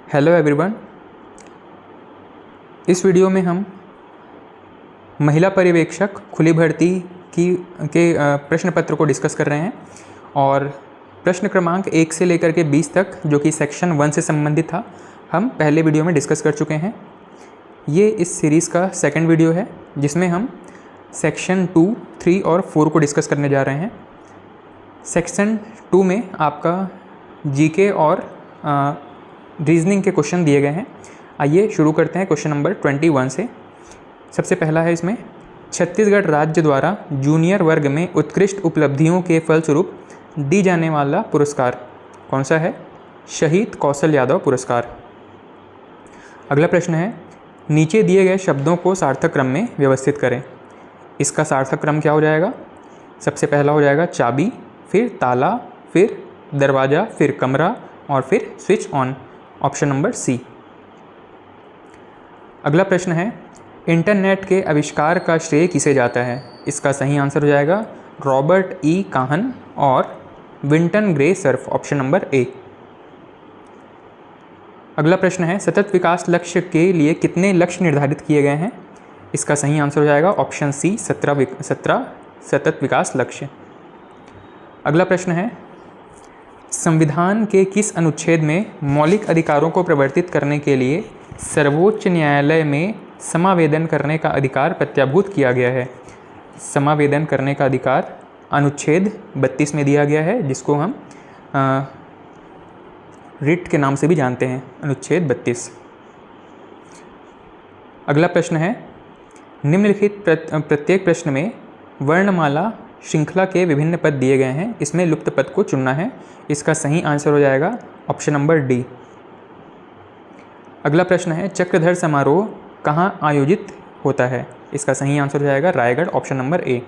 Hello everyone. इस video में हम महिला पर्यवेक्षक खुली भर्ती के प्रश्न पत्र को डिस्कस कर रहे हैं और प्रश्न क्रमांक 1 से लेकर के 20 तक जो कि सेक्शन 1 से संबंधित था, हम पहले वीडियो में डिस्कस कर चुके हैं। ये इस सीरीज़ का सेकंड वीडियो है जिसमें हम सेक्शन 2, 3 और 4 को डिस्कस करने जा रहे हैं। सेक्शन 2 में आपका जीके और रीजनिंग के क्वेश्चन दिए गए हैं। आइए शुरू करते हैं क्वेश्चन नंबर 21 से। सबसे पहला है इसमें, छत्तीसगढ़ राज्य द्वारा जूनियर वर्ग में उत्कृष्ट उपलब्धियों के फलस्वरूप दी जाने वाला पुरस्कार कौन सा है? शहीद कौशल यादव पुरस्कार। अगला प्रश्न है, नीचे दिए गए शब्दों को सार्थक क्रम में व्यवस्थित करें। इसका सार्थक क्रम क्या हो जाएगा? सबसे पहला हो जाएगा चाबी, फिर ताला, फिर दरवाज़ा, फिर कमरा और फिर switch on. Option number C. अगला प्रश्न है, इंटरनेट के आविष्कार का श्रेय किसे जाता है? इसका सही आंसर हो जाएगा रॉबर्ट ई काहन और Vinton grey Surf. Option number ए। अगला प्रश्न है, सतत विकास लक्ष्य के लिए कितने लक्ष्य निर्धारित किए गए हैं? इसका सही आंसर हो जाएगा ऑप्शन सी 17 सतत विकास लक्ष्य। अगला प्रश्न है, संविधान के किस अनुच्छेद में मौलिक अधिकारों को प्रवर्तित करने के लिए सर्वोच्च न्यायालय में समावेदन करने का अधिकार प्रत्याभूत किया गया है? समावेदन करने का अधिकार अनुच्छेद 32 में दिया गया है, जिसको हम रिट के नाम से भी जानते हैं, अनुच्छेद 32। अगला प्रश्न है, निम्नलिखित प्रत्येक प्रश्न में वर्णमाला श्रृंखला के विभिन्न पद दिए गए हैं, इसमें लुप्त पद को चुनना है। इसका सही आंसर हो जाएगा ऑप्शन नंबर डी। अगला प्रश्न है, चक्रधर समारोह कहाँ आयोजित होता है? इसका सही आंसर हो जाएगा रायगढ़। ऑप्शन नंबर ए।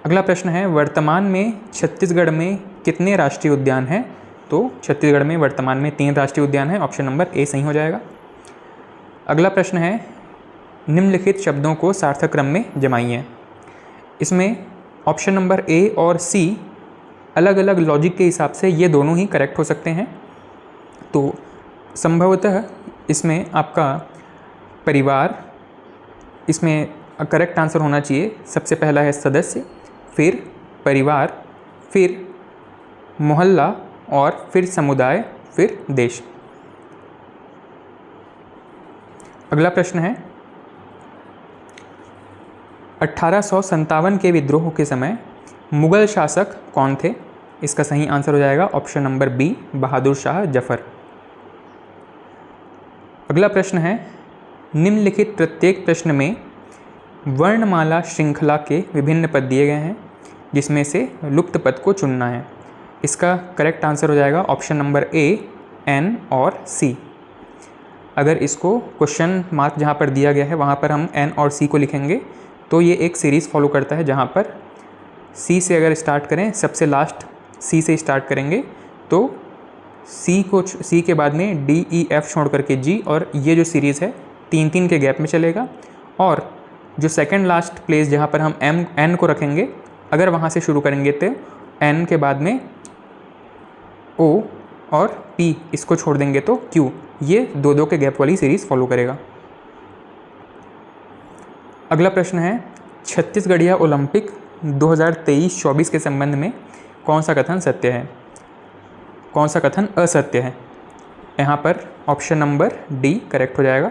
अगला प्रश्न है, वर्तमान में छत्तीसगढ़ में कितने राष्ट्रीय उद्यान हैं? तो छत्तीसगढ़ में वर्तमान में 3 राष्ट्रीय उद्यान हैं। ऑप्शन नंबर ए सही हो जाएगा। अगला प्रश्न है, निम्नलिखित शब्दों को सार्थक क्रम में जमाइए। इसमें ऑप्शन नंबर ए और सी अलग अलग लॉजिक के हिसाब से ये दोनों ही करेक्ट हो सकते हैं। तो संभवतः इसमें आपका परिवार इसमें करेक्ट आंसर होना चाहिए। सबसे पहला है सदस्य, फिर परिवार, फिर मोहल्ला और फिर समुदाय, फिर देश। अगला प्रश्न है, 1857 के विद्रोह के समय मुगल शासक कौन थे? इसका सही आंसर हो जाएगा option number B Bahadur Shah Zafar. अगला प्रश्न है, निम्नलिखित प्रत्येक प्रश्न में वर्णमाला श्रृंखला के विभिन्न पद दिए गए हैं, जिसमें से लुप्त पद को चुनना है। इसका करेक्ट आंसर हो जाएगा ऑप्शन नंबर ए एन और सी। अगर इसको क्वेश्चन मार्क जहाँ पर दिया गया है वहाँ पर हम एन और सी को लिखेंगे तो ये एक सीरीज़ फॉलो करता है, जहाँ पर सी से अगर स्टार्ट करें, सबसे लास्ट सी से स्टार्ट करेंगे तो सी के बाद में डी ई एफ छोड़ करके जी, और ये जो सीरीज़ है 3-3 के गैप में चलेगा। और जो सेकंड लास्ट प्लेस जहाँ पर हम एन को रखेंगे, अगर वहाँ से शुरू करेंगे तो एन के बाद में ओ और पी इसको छोड़ देंगे तो क्यू, ये 2-2 के गैप वाली सीरीज़ फॉलो करेगा। अगला प्रश्न है, छत्तीसगढ़िया ओलंपिक 2023-24 के संबंध में कौन सा कथन सत्य है, कौन सा कथन असत्य है? यहाँ पर ऑप्शन नंबर डी करेक्ट हो जाएगा।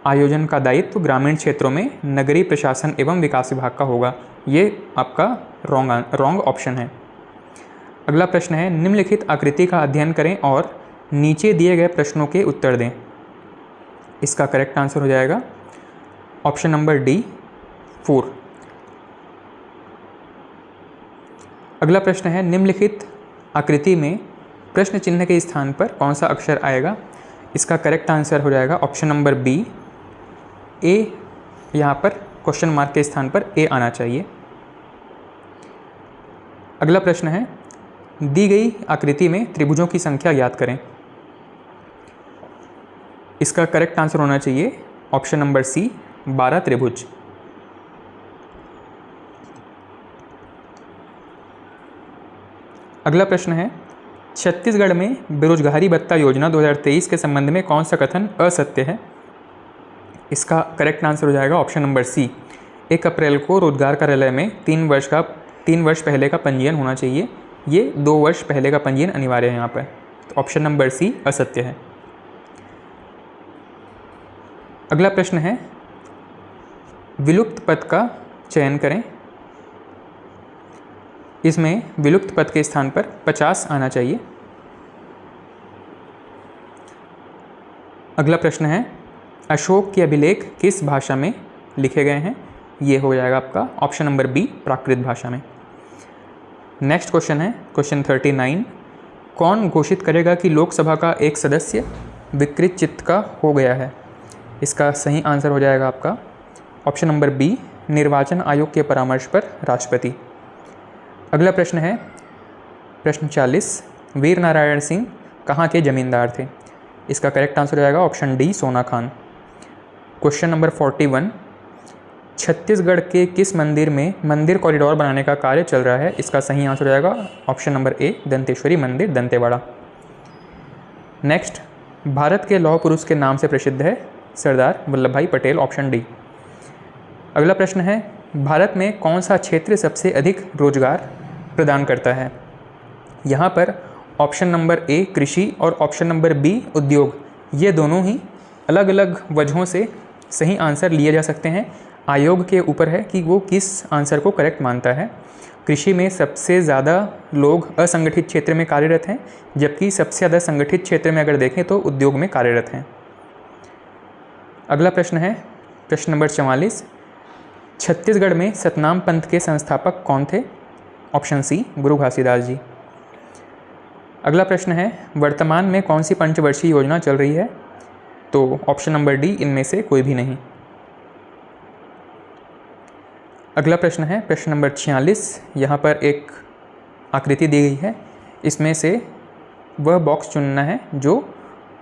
आयोजन का दायित्व ग्रामीण क्षेत्रों में नगरीय प्रशासन एवं विकास विभाग का होगा। ये आपका रॉन्ग ऑप्शन है। अगला प्रश्न है, निम्नलिखित आकृति का अध्ययन करें और नीचे दिए गए प्रश्नों के उत्तर दें। इसका करेक्ट आंसर हो जाएगा ऑप्शन नंबर डी 4। अगला प्रश्न है, निम्नलिखित आकृति में प्रश्न चिन्ह के स्थान पर कौन सा अक्षर आएगा? इसका करेक्ट आंसर हो जाएगा ऑप्शन नंबर बी ए। यहाँ पर क्वेश्चन मार्क के स्थान पर ए आना चाहिए। अगला प्रश्न है, दी गई आकृति में त्रिभुजों की संख्या ज्ञात करें। इसका करेक्ट आंसर होना चाहिए ऑप्शन नंबर सी 12 त्रिभुज। अगला प्रश्न है, छत्तीसगढ़ में बेरोजगारी भत्ता योजना 2023 के संबंध में कौन सा कथन असत्य है? इसका करेक्ट आंसर हो जाएगा ऑप्शन नंबर सी। 1 अप्रैल को रोजगार कार्यालय में 3 वर्ष पहले का पंजीयन होना चाहिए। ये 2 वर्ष पहले का पंजीयन अनिवार्य है यहाँ पर। तो ऑप्शन नंबर सी असत्य है। अगला प्रश्न है, विलुप्त पद का चयन करें। इसमें विलुप्त पद के स्थान पर 50 आना चाहिए। अगला प्रश्न है, अशोक के अभिलेख किस भाषा में लिखे गए हैं? ये हो जाएगा आपका ऑप्शन नंबर बी, प्राकृत भाषा में। नेक्स्ट क्वेश्चन है क्वेश्चन 39। कौन घोषित करेगा कि लोकसभा का एक सदस्य विकृत चित्त का हो गया है? इसका सही आंसर हो जाएगा आपका ऑप्शन नंबर बी, निर्वाचन आयोग के परामर्श पर राष्ट्रपति। अगला प्रश्न है प्रश्न 40। वीर नारायण सिंह कहाँ के जमींदार थे? इसका करेक्ट आंसर हो जाएगा ऑप्शन डी, सोना खान। Question number 41। छत्तीसगढ़ के किस मंदिर में मंदिर कॉरिडोर बनाने का कार्य चल रहा है? इसका सही आंसर हो जाएगा ऑप्शन नंबर ए, दंतेश्वरी मंदिर, दंतेवाड़ा। नेक्स्ट, भारत के लौह पुरुष के नाम से प्रसिद्ध है सरदार वल्लभ भाई पटेल, ऑप्शन डी। अगला प्रश्न है, भारत में कौन सा क्षेत्र सबसे अधिक रोजगार प्रदान करता है? यहाँ पर ऑप्शन नंबर ए कृषि और ऑप्शन नंबर बी उद्योग, ये दोनों ही अलग अलग वजहों से सही आंसर लिए जा सकते हैं। आयोग के ऊपर है कि वो किस आंसर को करेक्ट मानता है। कृषि में सबसे ज़्यादा लोग असंगठित क्षेत्र में कार्यरत हैं, जबकि सबसे ज़्यादा संगठित क्षेत्र में अगर देखें तो उद्योग में कार्यरत हैं। अगला प्रश्न है प्रश्न नंबर 44। छत्तीसगढ़ में सतनाम पंथ के संस्थापक कौन थे? ऑप्शन सी, गुरु घासीदास जी। अगला प्रश्न है, वर्तमान में कौन सी पंचवर्षीय योजना चल रही है? तो ऑप्शन नंबर डी, इनमें से कोई भी नहीं। अगला प्रश्न है प्रश्न नंबर 46। यहाँ पर एक आकृति दी गई है, इसमें से वह बॉक्स चुनना है जो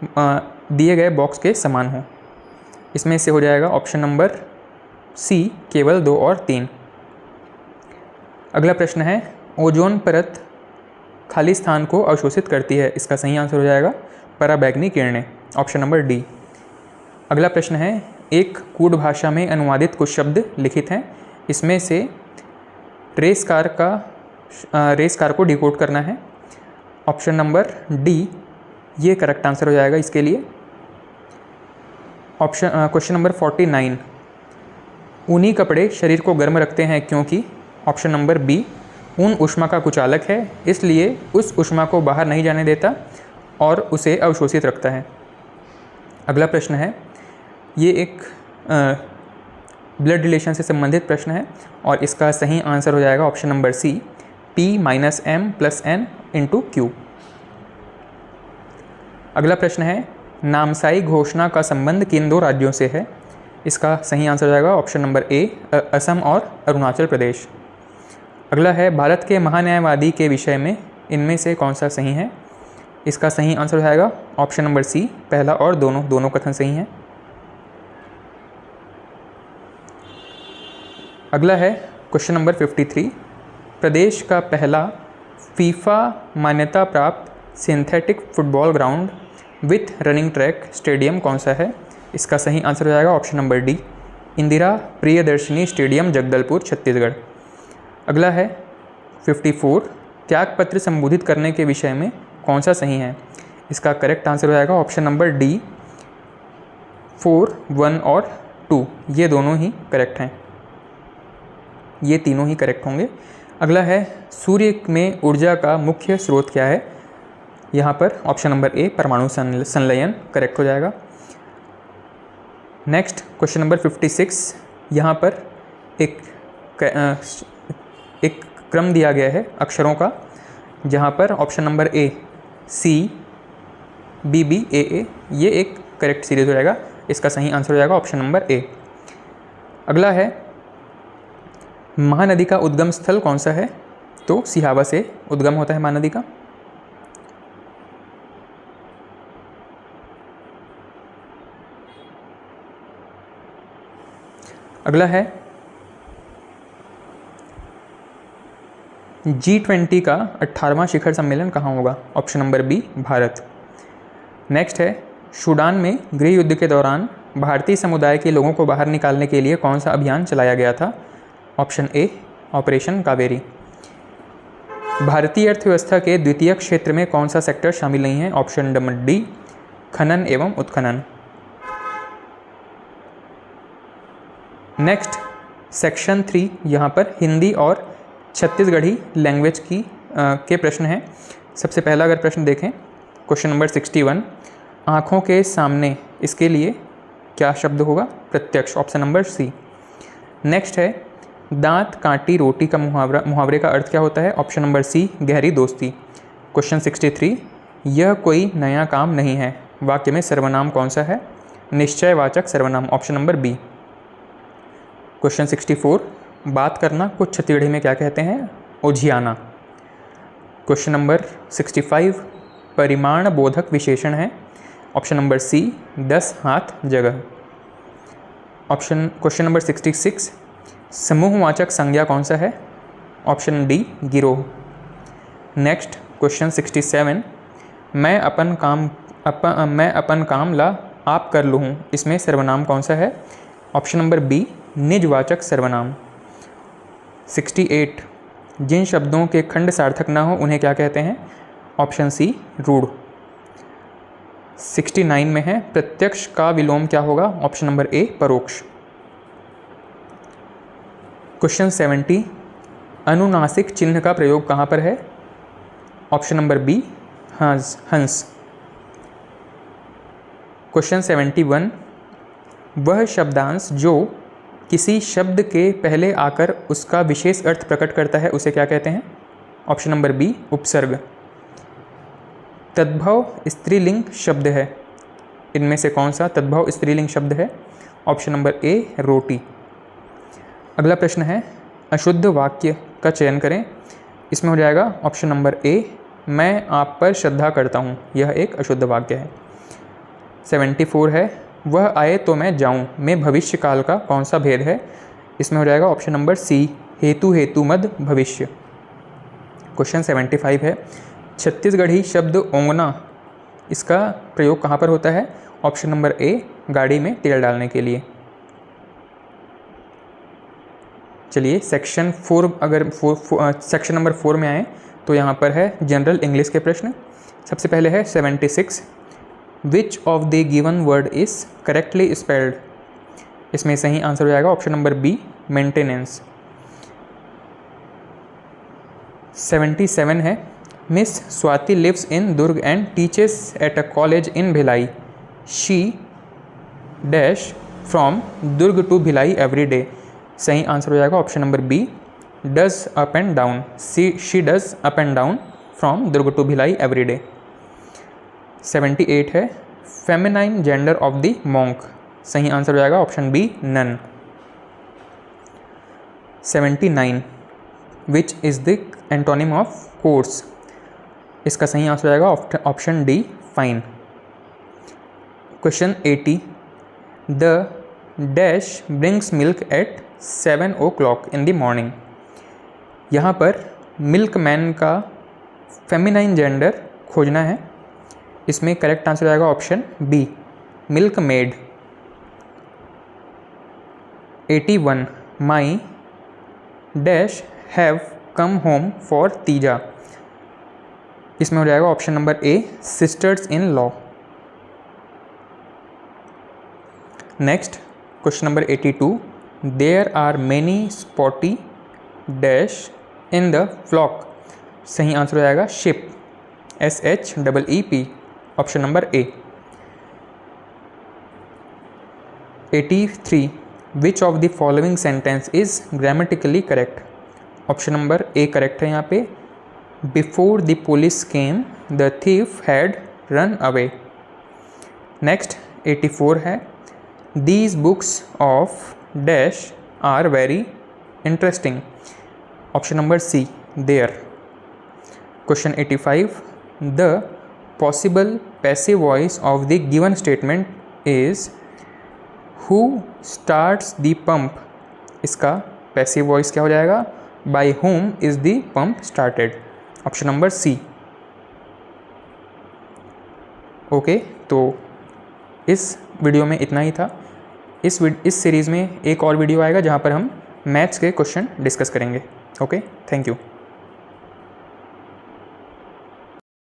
दिए गए बॉक्स के समान हो। इसमें से हो जाएगा ऑप्शन नंबर सी, केवल 2 और 3। अगला प्रश्न है, ओजोन परत खाली स्थान को अवशोषित करती है। इसका सही आंसर हो जाएगा पराबैंगनी किरणें, ऑप्शन नंबर डी। अगला प्रश्न है, एक कूट भाषा में अनुवादित कुछ शब्द लिखित हैं, इसमें से रेस कार को डिकोड करना है। ऑप्शन नंबर डी ये करेक्ट आंसर हो जाएगा इसके लिए। Question number 49। ऊनी कपड़े शरीर को गर्म रखते हैं क्योंकि? ऑप्शन नंबर बी, ऊन ऊष्मा का कुचालक है, इसलिए उस ऊष्मा को बाहर नहीं जाने देता और उसे अवशोषित रखता है। अगला प्रश्न है, ये एक ब्लड रिलेशन से संबंधित प्रश्न है और इसका सही आंसर हो जाएगा ऑप्शन नंबर सी, P-M+N/Q। अगला प्रश्न है, नामसाई घोषणा का संबंध किन 2 राज्यों से है? इसका सही आंसर हो जाएगा ऑप्शन नंबर ए, असम और अरुणाचल प्रदेश। अगला है, भारत के महान्यायवादी के विषय में इनमें से कौन सा सही है? इसका सही आंसर हो जाएगा ऑप्शन नंबर सी, पहला और दोनों कथन सही हैं। अगला है क्वेश्चन नंबर 53। प्रदेश का पहला फीफा मान्यता प्राप्त synthetic football ground with running track stadium कौन सा है? इसका सही आंसर हो जाएगा option number D, Indira Priyadarshini stadium, Jagdalpur, Chhattisgarh. अगला है 54। त्यागपत्र संबोधित करने के विषय में कौन सा सही है? इसका करेक्ट आंसर हो जाएगा ऑप्शन नंबर डी, 4, 1 और 2, ये दोनों ही करेक्ट हैं, ये तीनों ही करेक्ट होंगे। अगला है, सूर्य में ऊर्जा का मुख्य स्रोत क्या है? यहाँ पर ऑप्शन नंबर ए, परमाणु संलयन, करेक्ट हो जाएगा। Next question number 56। यहाँ पर एक क्रम दिया गया है अक्षरों का, जहाँ पर ऑप्शन नंबर ए, CBBAA, ये एक करेक्ट सीरीज हो जाएगा। इसका सही आंसर हो जाएगा ऑप्शन नंबर ए। अगला है, महानदी का उद्गम स्थल कौन सा है? तो सिहावा से उद्गम होता है महानदी का। अगला है, G20 का 18वां शिखर सम्मेलन कहाँ होगा? Option number B, Bharat. Next है, सूडान में गृह युद्ध के दौरान भारतीय समुदाय के लोगों को बाहर निकालने के लिए कौन सा अभियान चलाया गया था? Option A, operation Kaveri. भारतीय अर्थव्यवस्था के द्वितीय क्षेत्र में कौन सा सेक्टर शामिल नहीं है? ऑप्शन नंबर डी, खनन एवं उत्खनन। नेक्स्ट सेक्शन 3, यहाँ पर हिंदी और छत्तीसगढ़ी लैंग्वेज के प्रश्न हैं। सबसे पहला अगर प्रश्न देखें, क्वेश्चन नंबर 61, आँखों के सामने, इसके लिए क्या शब्द होगा? प्रत्यक्ष, ऑप्शन नंबर सी। नेक्स्ट है, दांत काटी रोटी का मुहावरे का अर्थ क्या होता है? ऑप्शन नंबर सी, गहरी दोस्ती। क्वेश्चन 63, यह कोई नया काम नहीं है, वाक्य में सर्वनाम कौन सा है? निश्चयवाचक सर्वनाम, ऑप्शन नंबर बी। क्वेश्चन 64, बात करना को छत्तीसगढ़ी में क्या कहते हैं? ओझियाना। क्वेश्चन नंबर 65, परिमाण बोधक विशेषण है, ऑप्शन नंबर सी, 10 हाथ जगह। क्वेश्चन नंबर 66, समूहवाचक संज्ञा कौन सा है? ऑप्शन डी, गिरोह। नेक्स्ट क्वेश्चन 67, मैं अपन काम ला आप कर लूँ, इसमें सर्वनाम कौन सा है? ऑप्शन नंबर बी, निजवाचक सर्वनाम। 68, जिन शब्दों के खंड सार्थक ना हो उन्हें क्या कहते हैं? ऑप्शन सी, रूढ़। 69 में है, प्रत्यक्ष का विलोम क्या होगा? ऑप्शन नंबर ए, परोक्ष। क्वेश्चन 70, अनुनासिक चिन्ह का प्रयोग कहाँ पर है? ऑप्शन नंबर बी, हंस। क्वेश्चन 71, वह शब्दांश जो किसी शब्द के पहले आकर उसका विशेष अर्थ प्रकट करता है उसे क्या कहते हैं? ऑप्शन नंबर बी, उपसर्ग। तद्भव स्त्रीलिंग शब्द है, इनमें से कौन सा तद्भव स्त्रीलिंग शब्द है? ऑप्शन नंबर ए, रोटी। अगला प्रश्न है, अशुद्ध वाक्य का चयन करें, इसमें हो जाएगा ऑप्शन नंबर ए, मैं आप पर श्रद्धा करता हूँ, यह एक अशुद्ध वाक्य है। 74 है, वह आए तो मैं जाऊँ में भविष्य काल का कौन सा भेद है? इसमें हो जाएगा ऑप्शन नंबर सी, हेतु मद भविष्य। क्वेश्चन 75 है, छत्तीसगढ़ी शब्द ओंगना, इसका प्रयोग कहाँ पर होता है? ऑप्शन नंबर ए, गाड़ी में तेल डालने के लिए। चलिए सेक्शन 4, अगर सेक्शन नंबर 4 में आए तो यहाँ पर है जनरल इंग्लिश के प्रश्न। सबसे पहले है 76, विच of the given word is correctly spelled? इसमें सही आंसर हो जाएगा ऑप्शन नंबर बी, मेंटेनेंस। 77 है, Miss Swati lives in Durg and teaches at a college in Bhilai, she dash from Durg to Bhilai every day. सही आंसर हो जाएगा option number B, does up and down, she does up and down from Durg to Bhilai every day. 78 है, feminine gender of the monk, सही answer हो जाएगा option B, nun. 79, which is the antonym of course? इसका सही answer हो जाएगा option D, fine. Question 80, the dash brings milk at 7 o'clock in the morning. यहाँ पर मिल्क मैन का फेमिनाइन जेंडर खोजना है, इसमें करेक्ट आंसर हो जाएगा option B, milk maid. 81, my dash have come home for Teeja, इसमें हो जाएगा option number A, sisters in law. Next question number 82, there are many spotty dash in the flock, सही answer हो जाएगा sheep, SHEEP, option number A. 83, which of the following sentence is grammatically correct? Option number A correct है यहाँ पे, before the police came the thief had run away. Next 84 है, these books of dash are very interesting, option number C, there. Question 85, the possible passive voice of the given statement is who starts the pump, इसका passive voice क्या हो जाएगा? By whom is the pump started? Option number C. Okay, तो इस video में इतना ही था। इस सीरीज़ में एक और वीडियो आएगा जहाँ पर हम मैथ्स के क्वेश्चन डिस्कस करेंगे। Okay, thank you.